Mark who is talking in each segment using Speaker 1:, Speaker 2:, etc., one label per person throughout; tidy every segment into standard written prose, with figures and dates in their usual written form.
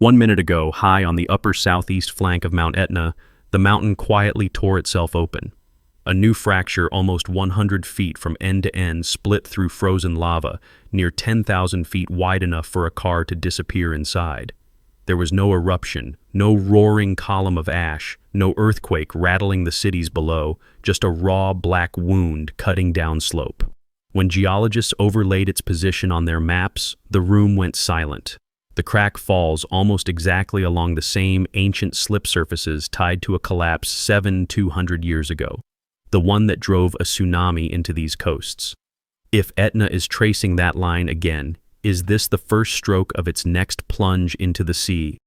Speaker 1: 1 minute ago, high on the upper southeast flank of Mount Etna, the mountain quietly tore itself open. A new fracture almost 100 feet from end to end split through frozen lava, near 10,000 feet wide enough for a car to disappear inside. There was no eruption, no roaring column of ash, no earthquake rattling the cities below, just a raw black wound cutting downslope. When geologists overlaid its position on their maps, the room went silent. The crack falls almost exactly along the same ancient slip surfaces tied to a collapse 200 years ago, the one that drove a tsunami into these coasts. If Etna is tracing that line again, is this the first stroke of its next plunge into the sea?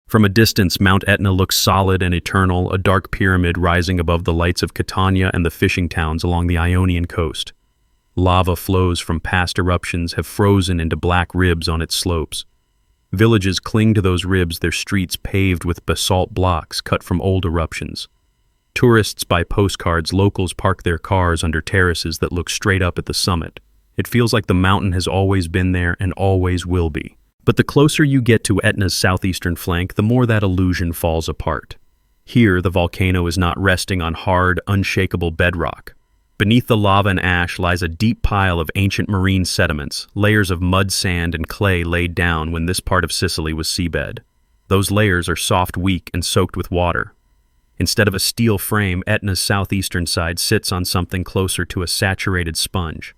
Speaker 1: From a distance, Mount Etna looks solid and eternal, a dark pyramid rising above the lights of Catania and the fishing towns along the Ionian coast. Lava flows from past eruptions have frozen into black ribs on its slopes. Villages cling to those ribs, their streets paved with basalt blocks cut from old eruptions. Tourists buy postcards, locals park their cars under terraces that look straight up at the summit. It feels like the mountain has always been there and always will be. But the closer you get to Etna's southeastern flank, the more that illusion falls apart. Here, the volcano is not resting on hard, unshakable bedrock. Beneath the lava and ash lies a deep pile of ancient marine sediments, layers of mud, sand, and clay laid down when this part of Sicily was seabed. Those layers are soft, weak, and soaked with water. Instead of a steel frame, Etna's southeastern side sits on something closer to a saturated sponge.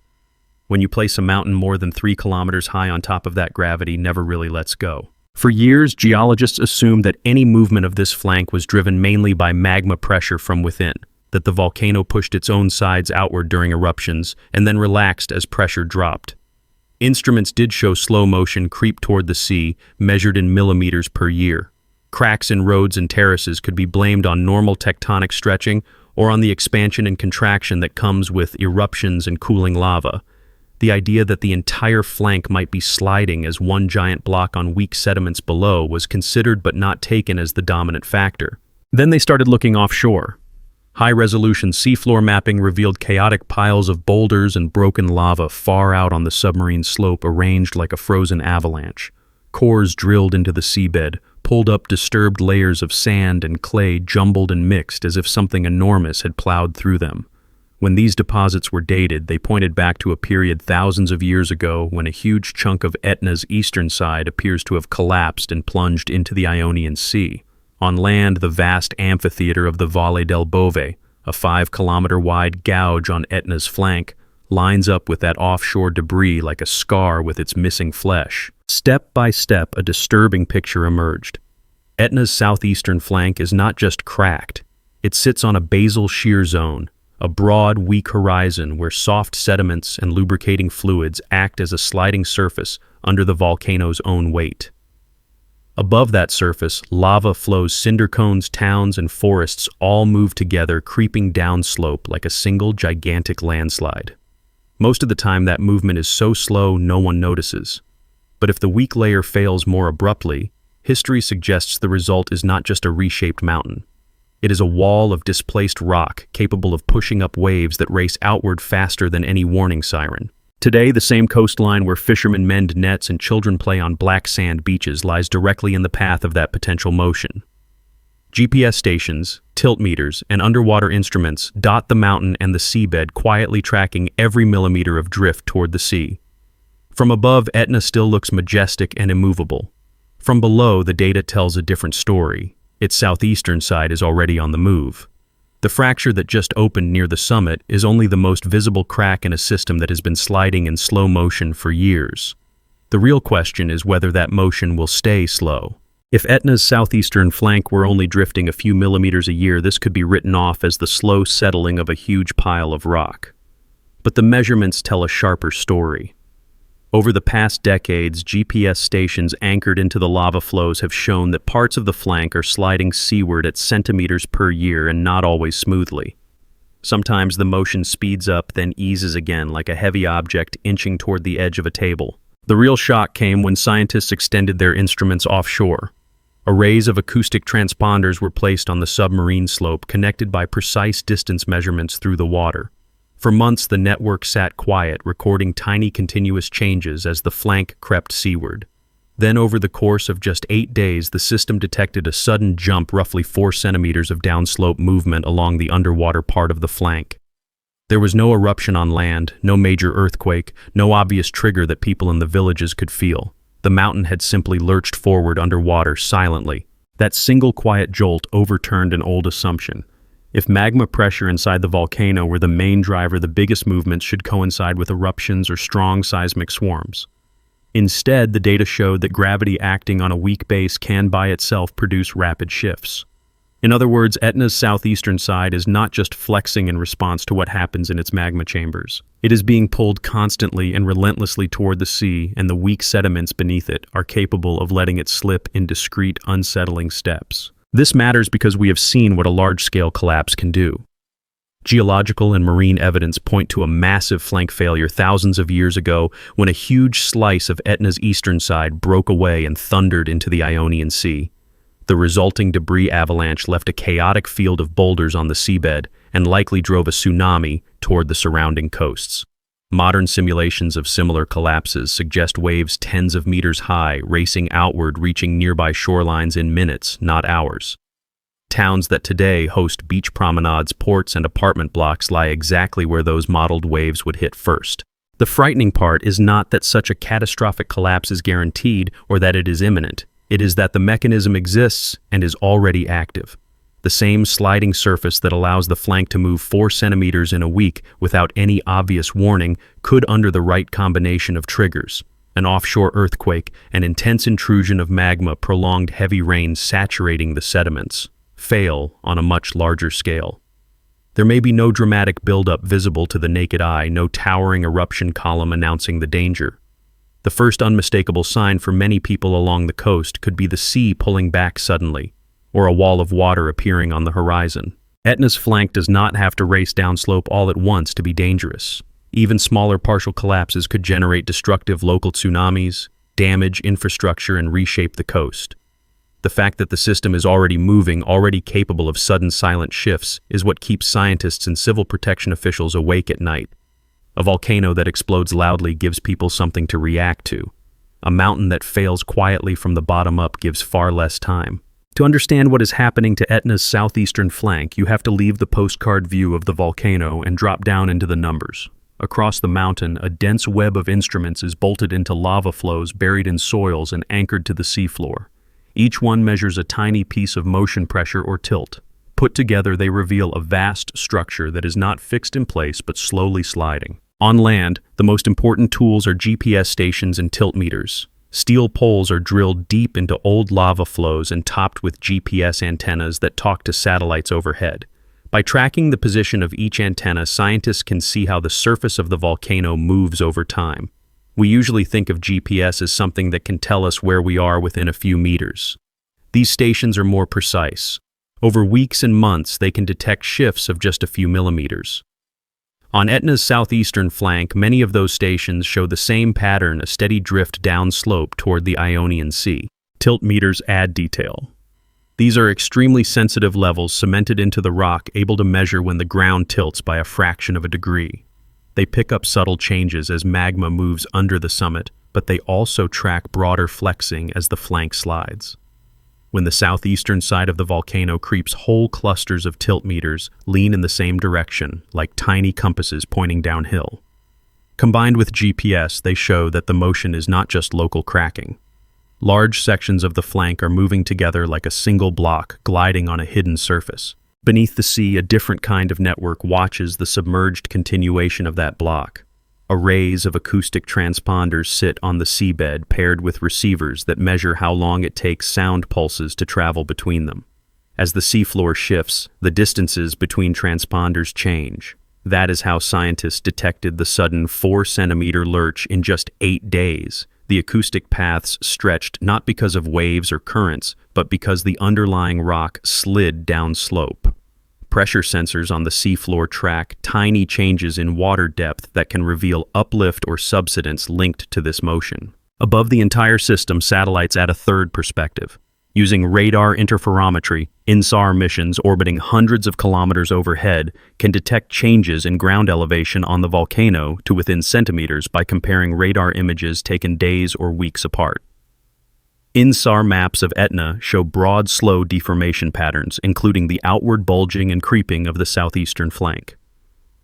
Speaker 1: When you place a mountain more than 3 kilometers high on top of that, gravity never really lets go. For years, geologists assumed that any movement of this flank was driven mainly by magma pressure from within, that the volcano pushed its own sides outward during eruptions and then relaxed as pressure dropped. Instruments did show slow motion creep toward the sea, measured in millimeters per year. Cracks in roads and terraces could be blamed on normal tectonic stretching or on the expansion and contraction that comes with eruptions and cooling lava. The idea that the entire flank might be sliding as one giant block on weak sediments below was considered but not taken as the dominant factor. Then they started looking offshore. High-resolution seafloor mapping revealed chaotic piles of boulders and broken lava far out on the submarine slope, arranged like a frozen avalanche. Cores drilled into the seabed, pulled up disturbed layers of sand and clay jumbled and mixed as if something enormous had plowed through them. When these deposits were dated, they pointed back to a period thousands of years ago when a huge chunk of Etna's eastern side appears to have collapsed and plunged into the Ionian Sea. On land, the vast amphitheater of the Valle del Bove, a 5-kilometer-wide gouge on Etna's flank, lines up with that offshore debris like a scar with its missing flesh. Step by step, a disturbing picture emerged. Etna's southeastern flank is not just cracked. It sits on a basal shear zone, a broad, weak horizon where soft sediments and lubricating fluids act as a sliding surface under the volcano's own weight. Above that surface, lava flows, cinder cones, towns, and forests all move together, creeping downslope like a single gigantic landslide. Most of the time, that movement is so slow no one notices. But if the weak layer fails more abruptly, history suggests the result is not just a reshaped mountain. It is a wall of displaced rock capable of pushing up waves that race outward faster than any warning siren. Today, the same coastline where fishermen mend nets and children play on black sand beaches lies directly in the path of that potential motion. GPS stations, tilt meters, and underwater instruments dot the mountain and the seabed, quietly tracking every millimeter of drift toward the sea. From above, Etna still looks majestic and immovable. From below, the data tells a different story. Its southeastern side is already on the move. The fracture that just opened near the summit is only the most visible crack in a system that has been sliding in slow motion for years. The real question is whether that motion will stay slow. If Etna's southeastern flank were only drifting a few millimeters a year, this could be written off as the slow settling of a huge pile of rock. But the measurements tell a sharper story. Over the past decades, GPS stations anchored into the lava flows have shown that parts of the flank are sliding seaward at centimeters per year and not always smoothly. Sometimes the motion speeds up, then eases again like a heavy object inching toward the edge of a table. The real shock came when scientists extended their instruments offshore. Arrays of acoustic transponders were placed on the submarine slope, connected by precise distance measurements through the water. For months, the network sat quiet, recording tiny continuous changes as the flank crept seaward. Then over the course of just 8 days, the system detected a sudden jump roughly 4 centimeters of downslope movement along the underwater part of the flank. There was no eruption on land, no major earthquake, no obvious trigger that people in the villages could feel. The mountain had simply lurched forward underwater silently. That single quiet jolt overturned an old assumption. If magma pressure inside the volcano were the main driver, the biggest movements should coincide with eruptions or strong seismic swarms. Instead, the data showed that gravity acting on a weak base can by itself produce rapid shifts. In other words, Etna's southeastern side is not just flexing in response to what happens in its magma chambers. It is being pulled constantly and relentlessly toward the sea, and the weak sediments beneath it are capable of letting it slip in discrete, unsettling steps. This matters because we have seen what a large-scale collapse can do. Geological and marine evidence point to a massive flank failure thousands of years ago when a huge slice of Etna's eastern side broke away and thundered into the Ionian Sea. The resulting debris avalanche left a chaotic field of boulders on the seabed and likely drove a tsunami toward the surrounding coasts. Modern simulations of similar collapses suggest waves tens of meters high, racing outward, reaching nearby shorelines in minutes, not hours. Towns that today host beach promenades, ports, and apartment blocks lie exactly where those modeled waves would hit first. The frightening part is not that such a catastrophic collapse is guaranteed or that it is imminent. It is that the mechanism exists and is already active. The same sliding surface that allows the flank to move 4 centimeters in a week without any obvious warning could, under the right combination of triggers, an offshore earthquake, an intense intrusion of magma, prolonged heavy rain saturating the sediments, fail on a much larger scale. There may be no dramatic buildup visible to the naked eye, no towering eruption column announcing the danger. The first unmistakable sign for many people along the coast could be the sea pulling back suddenly, or a wall of water appearing on the horizon. Etna's flank does not have to race downslope all at once to be dangerous. Even smaller partial collapses could generate destructive local tsunamis, damage infrastructure, and reshape the coast. The fact that the system is already moving, already capable of sudden silent shifts, is what keeps scientists and civil protection officials awake at night. A volcano that explodes loudly gives people something to react to. A mountain that fails quietly from the bottom up gives far less time. To understand what is happening to Etna's southeastern flank, you have to leave the postcard view of the volcano and drop down into the numbers. Across the mountain, a dense web of instruments is bolted into lava flows buried in soils and anchored to the seafloor. Each one measures a tiny piece of motion pressure or tilt. Put together, they reveal a vast structure that is not fixed in place but slowly sliding. On land, the most important tools are GPS stations and tilt meters. Steel poles are drilled deep into old lava flows and topped with GPS antennas that talk to satellites overhead. By tracking the position of each antenna, scientists can see how the surface of the volcano moves over time. We usually think of GPS as something that can tell us where we are within a few meters. These stations are more precise. Over weeks and months, they can detect shifts of just a few millimeters. On Etna's southeastern flank, many of those stations show the same pattern, a steady drift downslope toward the Ionian Sea. Tilt meters add detail. These are extremely sensitive levels cemented into the rock, able to measure when the ground tilts by a fraction of a degree. They pick up subtle changes as magma moves under the summit, but they also track broader flexing as the flank slides. When the southeastern side of the volcano creeps, whole clusters of tilt meters lean in the same direction, like tiny compasses pointing downhill. Combined with GPS, they show that the motion is not just local cracking. Large sections of the flank are moving together like a single block, gliding on a hidden surface. Beneath the sea, a different kind of network watches the submerged continuation of that block. Arrays of acoustic transponders sit on the seabed, paired with receivers that measure how long it takes sound pulses to travel between them. As the seafloor shifts, the distances between transponders change. That is how scientists detected the sudden 4-centimeter lurch in just 8 days. The acoustic paths stretched not because of waves or currents, but because the underlying rock slid downslope. Pressure sensors on the seafloor track tiny changes in water depth that can reveal uplift or subsidence linked to this motion. Above the entire system, satellites add a third perspective. Using radar interferometry, INSAR missions orbiting hundreds of kilometers overhead can detect changes in ground elevation on the volcano to within centimeters by comparing radar images taken days or weeks apart. INSAR maps of Etna show broad, slow deformation patterns, including the outward bulging and creeping of the southeastern flank.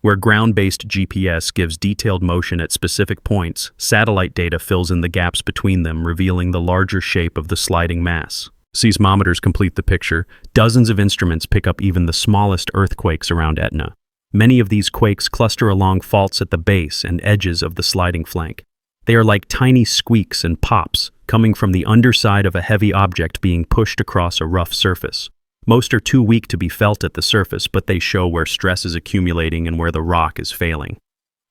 Speaker 1: Where ground-based GPS gives detailed motion at specific points, satellite data fills in the gaps between them, revealing the larger shape of the sliding mass. Seismometers complete the picture. Dozens of instruments pick up even the smallest earthquakes around Etna. Many of these quakes cluster along faults at the base and edges of the sliding flank. They are like tiny squeaks and pops, coming from the underside of a heavy object being pushed across a rough surface. Most are too weak to be felt at the surface, but they show where stress is accumulating and where the rock is failing.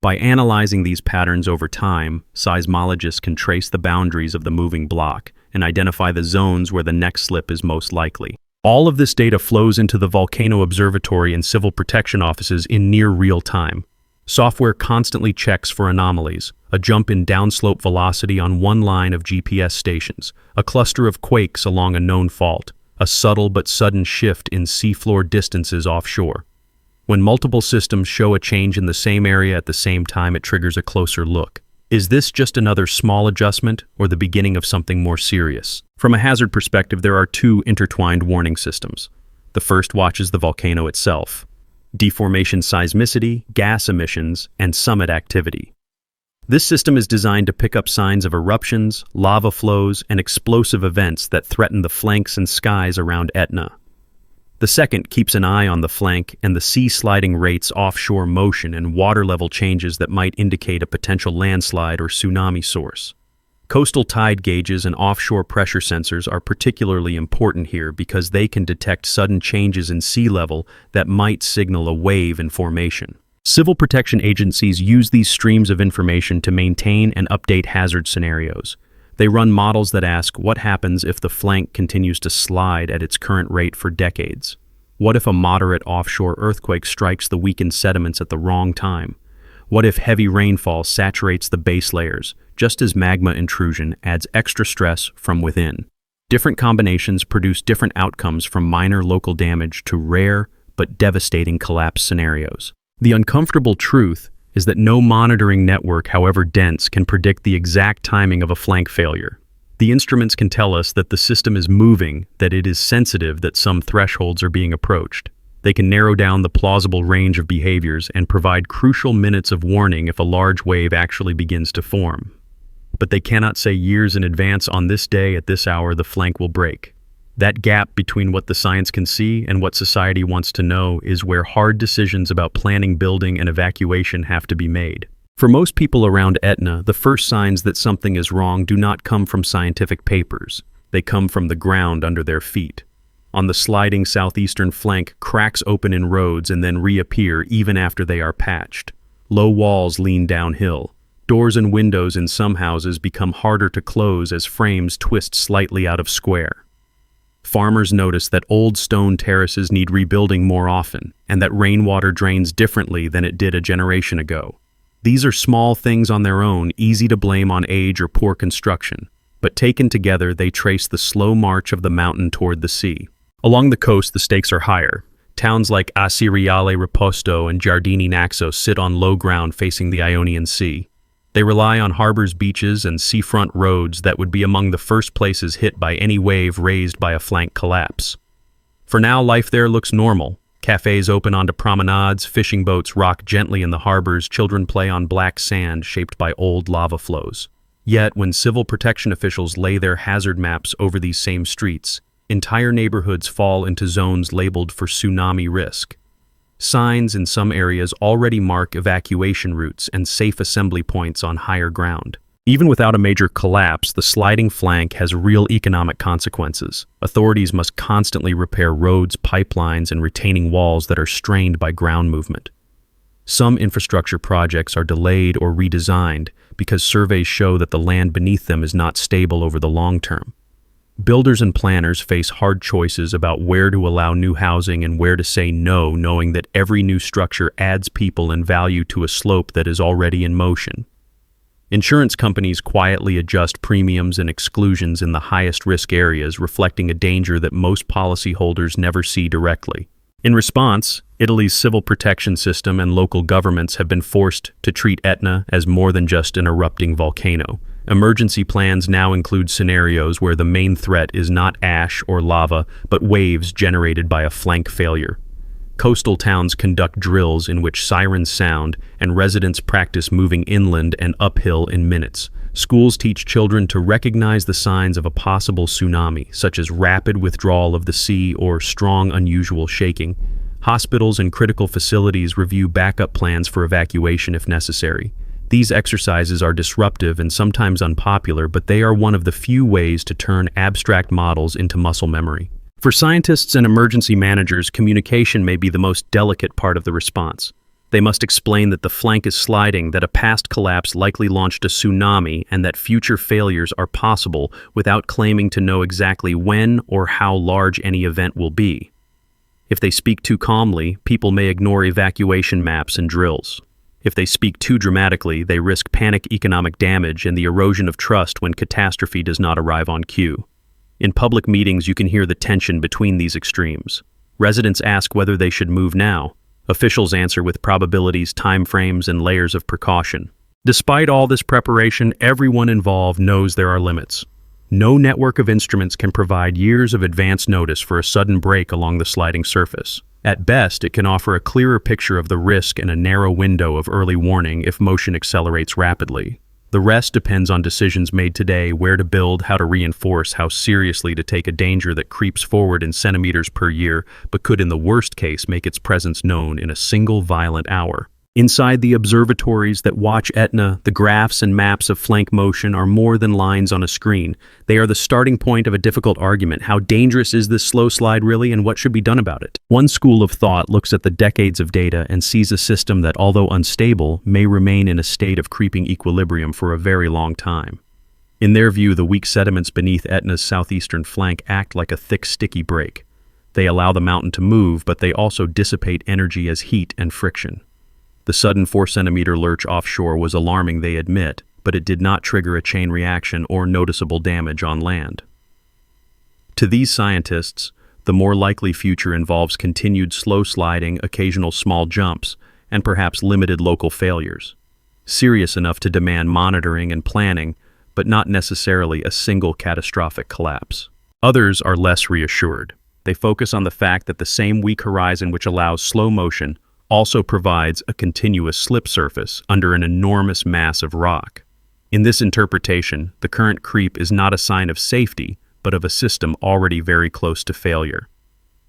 Speaker 1: By analyzing these patterns over time, seismologists can trace the boundaries of the moving block and identify the zones where the next slip is most likely. All of this data flows into the Volcano Observatory and Civil Protection offices in near real time. Software constantly checks for anomalies, a jump in downslope velocity on one line of GPS stations, a cluster of quakes along a known fault, a subtle but sudden shift in seafloor distances offshore. When multiple systems show a change in the same area at the same time, it triggers a closer look. Is this just another small adjustment or the beginning of something more serious? From a hazard perspective, there are two intertwined warning systems. The first watches the volcano itself: deformation seismicity, gas emissions, and summit activity. This system is designed to pick up signs of eruptions, lava flows, and explosive events that threaten the flanks and skies around Etna. The second keeps an eye on the flank and the sea sliding rates, offshore motion, and water level changes that might indicate a potential landslide or tsunami source. Coastal tide gauges and offshore pressure sensors are particularly important here because they can detect sudden changes in sea level that might signal a wave in formation. Civil protection agencies use these streams of information to maintain and update hazard scenarios. They run models that ask, what happens if the flank continues to slide at its current rate for decades? What if a moderate offshore earthquake strikes the weakened sediments at the wrong time? What if heavy rainfall saturates the base layers, just as magma intrusion adds extra stress from within? Different combinations produce different outcomes, from minor local damage to rare but devastating collapse scenarios. The uncomfortable truth is that no monitoring network, however dense, can predict the exact timing of a flank failure. The instruments can tell us that the system is moving, that it is sensitive, that some thresholds are being approached. They can narrow down the plausible range of behaviors and provide crucial minutes of warning if a large wave actually begins to form. But they cannot say years in advance, on this day at this hour the flank will break. That gap between what the science can see and what society wants to know is where hard decisions about planning, building, and evacuation have to be made. For most people around Etna, the first signs that something is wrong do not come from scientific papers. They come from the ground under their feet. On the sliding southeastern flank, cracks open in roads and then reappear even after they are patched. Low walls lean downhill. Doors and windows in some houses become harder to close as frames twist slightly out of square. Farmers notice that old stone terraces need rebuilding more often, and that rainwater drains differently than it did a generation ago. These are small things on their own, easy to blame on age or poor construction, but taken together they trace the slow march of the mountain toward the sea. Along the coast, the stakes are higher. Towns like Asiriale Reposto and Giardini Naxos sit on low ground facing the Ionian Sea. They rely on harbors, beaches, and seafront roads that would be among the first places hit by any wave raised by a flank collapse. For now, life there looks normal. Cafes open onto promenades, fishing boats rock gently in the harbors, children play on black sand shaped by old lava flows. Yet, when civil protection officials lay their hazard maps over these same streets, entire neighborhoods fall into zones labeled for tsunami risk. Signs in some areas already mark evacuation routes and safe assembly points on higher ground. Even without a major collapse, the sliding flank has real economic consequences. Authorities must constantly repair roads, pipelines, and retaining walls that are strained by ground movement. Some infrastructure projects are delayed or redesigned because surveys show that the land beneath them is not stable over the long term. Builders and planners face hard choices about where to allow new housing and where to say no, knowing that every new structure adds people and value to a slope that is already in motion. Insurance companies quietly adjust premiums and exclusions in the highest risk areas, reflecting a danger that most policyholders never see directly. In response, Italy's civil protection system and local governments have been forced to treat Etna as more than just an erupting volcano. Emergency plans now include scenarios where the main threat is not ash or lava, but waves generated by a flank failure. Coastal towns conduct drills in which sirens sound, and residents practice moving inland and uphill in minutes. Schools teach children to recognize the signs of a possible tsunami, such as rapid withdrawal of the sea or strong, unusual shaking. Hospitals and critical facilities review backup plans for evacuation if necessary. These exercises are disruptive and sometimes unpopular, but they are one of the few ways to turn abstract models into muscle memory. For scientists and emergency managers, communication may be the most delicate part of the response. They must explain that the flank is sliding, that a past collapse likely launched a tsunami, and that future failures are possible without claiming to know exactly when or how large any event will be. If they speak too calmly, people may ignore evacuation maps and drills. If they speak too dramatically, they risk panic, economic damage, and the erosion of trust when catastrophe does not arrive on cue. In public meetings, you can hear the tension between these extremes. Residents ask whether they should move now. Officials answer with probabilities, timeframes, and layers of precaution. Despite all this preparation, everyone involved knows there are limits. No network of instruments can provide years of advance notice for a sudden break along the sliding surface. At best, it can offer a clearer picture of the risk and a narrow window of early warning if motion accelerates rapidly. The rest depends on decisions made today: where to build, how to reinforce, how seriously to take a danger that creeps forward in centimeters per year, but could in the worst case make its presence known in a single violent hour. Inside the observatories that watch Etna, the graphs and maps of flank motion are more than lines on a screen. They are the starting point of a difficult argument. How dangerous is this slow slide really, and what should be done about it? One school of thought looks at the decades of data and sees a system that, although unstable, may remain in a state of creeping equilibrium for a very long time. In their view, the weak sediments beneath Etna's southeastern flank act like a thick, sticky brake. They allow the mountain to move, but they also dissipate energy as heat and friction. The sudden 4-centimeter lurch offshore was alarming, they admit, but it did not trigger a chain reaction or noticeable damage on land. To these scientists, the more likely future involves continued slow sliding, occasional small jumps, and perhaps limited local failures. Serious enough to demand monitoring and planning, but not necessarily a single catastrophic collapse. Others are less reassured. They focus on the fact that the same weak horizon which allows slow motion also provides a continuous slip surface under an enormous mass of rock. In this interpretation, the current creep is not a sign of safety, but of a system already very close to failure.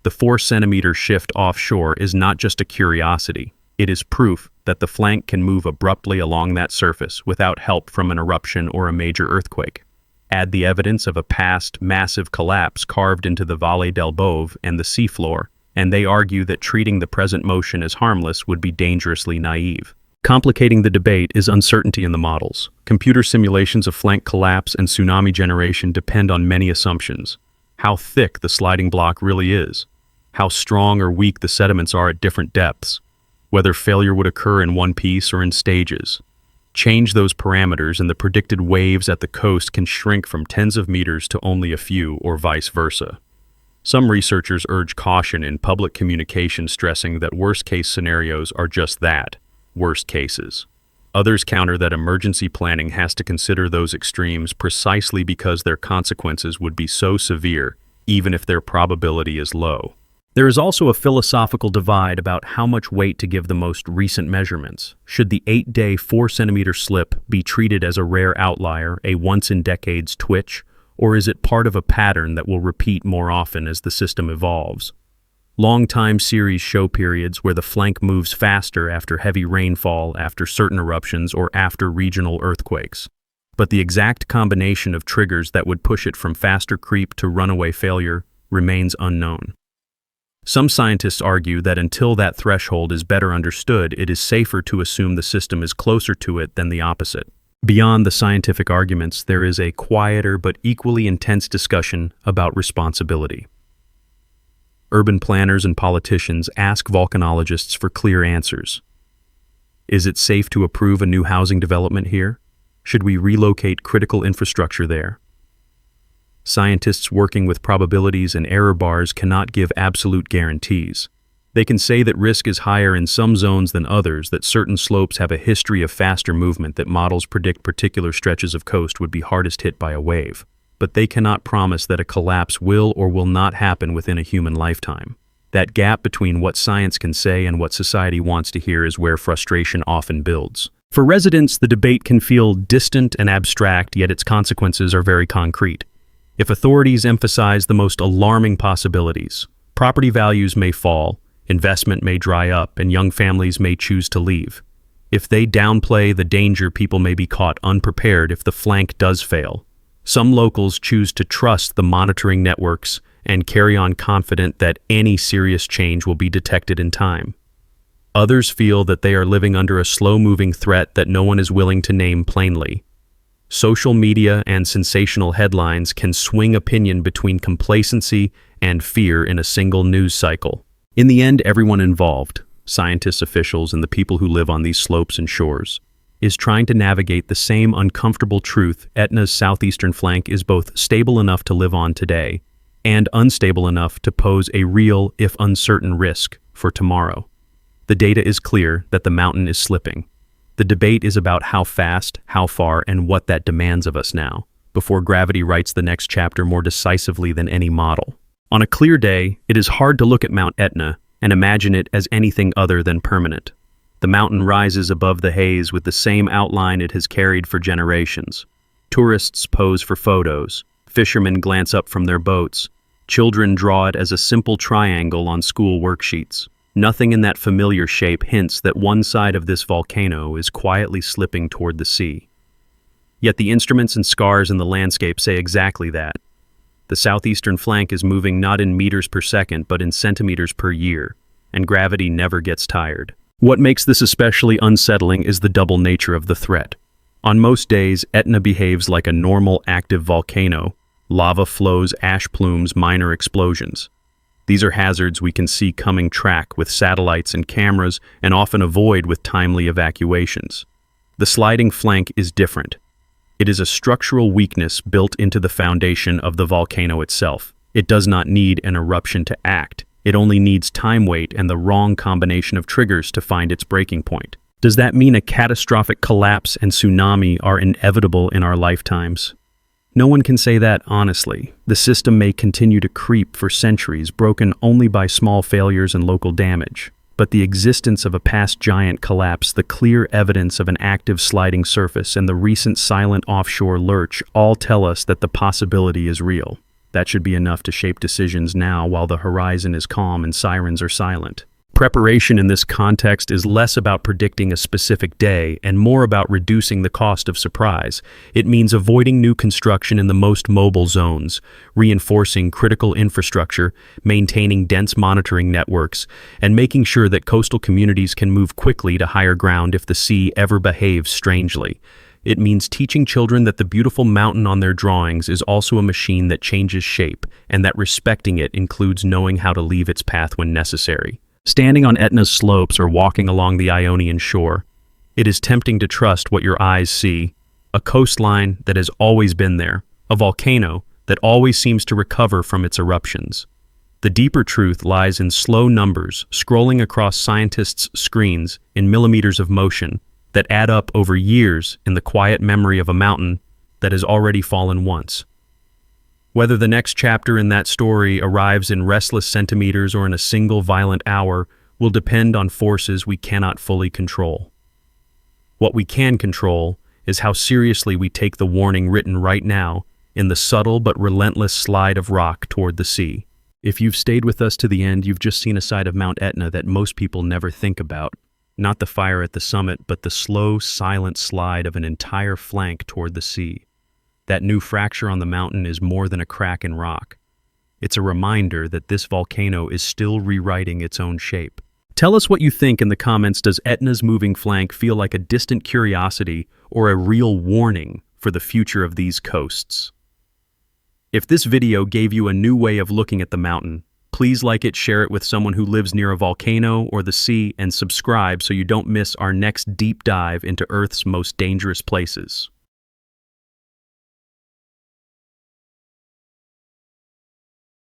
Speaker 1: The 4-centimeter shift offshore is not just a curiosity. It is proof that the flank can move abruptly along that surface without help from an eruption or a major earthquake. Add the evidence of a past massive collapse carved into the Valle del Bove and the seafloor, and they argue that treating the present motion as harmless would be dangerously naive. Complicating the debate is uncertainty in the models. Computer simulations of flank collapse and tsunami generation depend on many assumptions. How thick the sliding block really is, how strong or weak the sediments are at different depths, whether failure would occur in one piece or in stages. Change those parameters and the predicted waves at the coast can shrink from tens of meters to only a few, or vice versa. Some researchers urge caution in public communication, stressing that worst-case scenarios are just that, worst cases. Others counter that emergency planning has to consider those extremes precisely because their consequences would be so severe, even if their probability is low. There is also a philosophical divide about how much weight to give the most recent measurements. Should the 8-day 4-centimeter slip be treated as a rare outlier, a once-in-decades twitch, or is it part of a pattern that will repeat more often as the system evolves? Long-time series show periods where the flank moves faster after heavy rainfall, after certain eruptions, or after regional earthquakes. But the exact combination of triggers that would push it from faster creep to runaway failure remains unknown. Some scientists argue that until that threshold is better understood, it is safer to assume the system is closer to it than the opposite. Beyond the scientific arguments, there is a quieter but equally intense discussion about responsibility. Urban planners and politicians ask volcanologists for clear answers. Is it safe to approve a new housing development here? Should we relocate critical infrastructure there? Scientists working with probabilities and error bars cannot give absolute guarantees. They can say that risk is higher in some zones than others, that certain slopes have a history of faster movement, that models predict particular stretches of coast would be hardest hit by a wave. But they cannot promise that a collapse will or will not happen within a human lifetime. That gap between what science can say and what society wants to hear is where frustration often builds. For residents, the debate can feel distant and abstract, yet its consequences are very concrete. If authorities emphasize the most alarming possibilities, property values may fall, investment may dry up, and young families may choose to leave. If they downplay the danger, people may be caught unprepared if the flank does fail. Some locals choose to trust the monitoring networks and carry on confident that any serious change will be detected in time. Others feel that they are living under a slow-moving threat that no one is willing to name plainly. Social media and sensational headlines can swing opinion between complacency and fear in a single news cycle. In the end, everyone involved, scientists, officials, and the people who live on these slopes and shores, is trying to navigate the same uncomfortable truth. Etna's southeastern flank is both stable enough to live on today and unstable enough to pose a real, if uncertain, risk for tomorrow. The data is clear that the mountain is slipping. The debate is about how fast, how far, and what that demands of us now, before gravity writes the next chapter more decisively than any model. On a clear day, it is hard to look at Mount Etna and imagine it as anything other than permanent. The mountain rises above the haze with the same outline it has carried for generations. Tourists pose for photos, fishermen glance up from their boats, children draw it as a simple triangle on school worksheets. Nothing in that familiar shape hints that one side of this volcano is quietly slipping toward the sea. Yet the instruments and scars in the landscape say exactly that. The southeastern flank is moving not in meters per second, but in centimeters per year, and gravity never gets tired. What makes this especially unsettling is the double nature of the threat. On most days, Etna behaves like a normal active volcano. Lava flows, ash plumes, minor explosions. These are hazards we can see coming, track with satellites and cameras, and often avoid with timely evacuations. The sliding flank is different. It is a structural weakness built into the foundation of the volcano itself. It does not need an eruption to act. It only needs time, weight, and the wrong combination of triggers to find its breaking point. Does that mean a catastrophic collapse and tsunami are inevitable in our lifetimes? No one can say that honestly. The system may continue to creep for centuries, broken only by small failures and local damage. But the existence of a past giant collapse, the clear evidence of an active sliding surface, and the recent silent offshore lurch all tell us that the possibility is real. That should be enough to shape decisions now while the horizon is calm and sirens are silent. Preparation in this context is less about predicting a specific day and more about reducing the cost of surprise. It means avoiding new construction in the most mobile zones, reinforcing critical infrastructure, maintaining dense monitoring networks, and making sure that coastal communities can move quickly to higher ground if the sea ever behaves strangely. It means teaching children that the beautiful mountain on their drawings is also a machine that changes shape, and that respecting it includes knowing how to leave its path when necessary. Standing on Etna's slopes or walking along the Ionian shore, it is tempting to trust what your eyes see, a coastline that has always been there, a volcano that always seems to recover from its eruptions. The deeper truth lies in slow numbers scrolling across scientists' screens in millimeters of motion that add up over years in the quiet memory of a mountain that has already fallen once. Whether the next chapter in that story arrives in restless centimeters or in a single violent hour will depend on forces we cannot fully control. What we can control is how seriously we take the warning written right now in the subtle but relentless slide of rock toward the sea. If you've stayed with us to the end, you've just seen a side of Mount Etna that most people never think about. Not the fire at the summit, but the slow, silent slide of an entire flank toward the sea. That new fracture on the mountain is more than a crack in rock. It's a reminder that this volcano is still rewriting its own shape. Tell us what you think in the comments. Does Etna's moving flank feel like a distant curiosity or a real warning for the future of these coasts? If this video gave you a new way of looking at the mountain, please like it, share it with someone who lives near a volcano or the sea, and subscribe so you don't miss our next deep dive into Earth's most dangerous places.